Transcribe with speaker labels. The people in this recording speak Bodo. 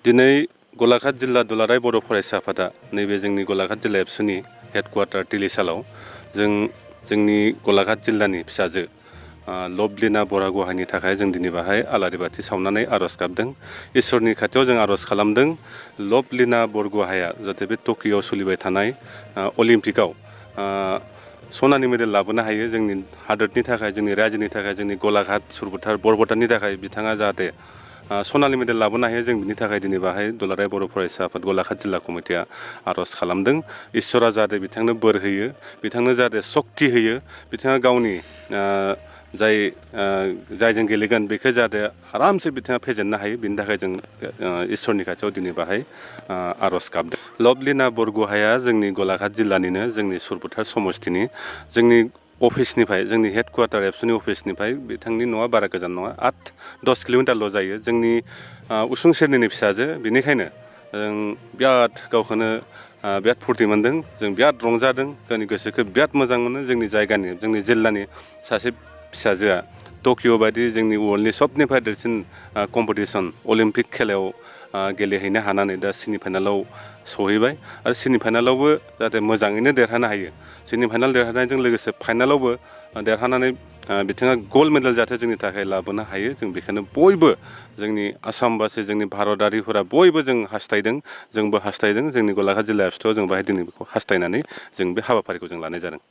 Speaker 1: दिनै गलाघाट जिल्ला दुलाराय बर' फरायसा आफादा नैबे जोंनि गलाघाट जिल्ला एबसुनि हेडक्वार्टार तिलिसालाव जोंनि गलाघाट जिल्लानि फिसाजो लभलिना बरागहायनि थाखाय जों दिनै बाहाय आलारि बाथि सावनानै आर'ज गाबदों। इसोरनि खाथियाव जों आर'ज खालामदों लभलिना बरगहाया जाहाथे बे टकिअ'आव सोलिबाय थानाय अलिम्पिकआव सनानि मेडेल लाबोनो हायो। जोंनि हादोरनि थाखाय, जोंनि रायजोनि थाखाय, जोंनि गलाघाट सुरबुथार बरबतानि थाखाय बिथाङा जाहाथे सनानि मेडेल लाबोनो हायो। जों बिनि थाखाय दिनै बाहाय दुलाराय बर' फरायसा आफाद गलाघाट जिल्ला कमिटिया आर'ज खालामदों। इसोरा जाहाथे बिथांनो बोर होयो, बिथांनो जाहाथे सक्ति होयो, बिथाङा गावनि जायजों गेलेगोन बेखौ जाहाथे आरामसे बिथाङा फेजेननो हायो। बिनि थाखाय जों इसोरनि खाथियाव दिनै बाहाय आर'ज गाबदों। लभलिना बरगहाया जोंनि गलाघाट जिल्लानिनो, जोंनि सुरबुथार समस्तिनि, जोंनि अफिसनिफ्राय, जोंनि हेडक्वार्टार एबसुनि अफिसनिफ्राय बिथांनि न'आ बारा गोजान नङा, 8-10 किल'मिटारल' जायो। जोंनि उसुं सेरनिनो फिसाजो, बेनिखायनो जों बिराद गावखौनो बिराद फुरथि मोन्दों, जों बिराद रंजादों, गावनि गोसोखौ बिराद मोजां मोनो। जोंनि जायगानि, जोंनि जिल्लानि सासे फिसाजोआ टकिअ' बायदि जोंनि वर्ल्डनि सबनिफ्राय देरसिन कम्पिटिसन अलिम्पिक खेलायाव गेलेहैनो हानानै दा सेमि फाइनालाव सहैबाय आरो सेमि फाइनालावबो जाहाथे मोजाङैनो देरहानो हायो। सेमि फाइनाल देरहानायजों लोगोसे फाइनालावबो देरहानानै बिथाङा गल्ड मेडेल जाहाथे जोंनि थाखाय लाबोनो हायो। जों बेखौनो बयबो जोंनि आसामबासि, जोंनि भारतारिफोरा बयबो जों हास्थायदों, जोंबो हास्थायदों। जोंनि गलाघाट जिल्ला एबसुआव जों बाहाय दिनै बेखौ हास्थायनानै जों बे हाबाफारिखौ जों लानाय जादों।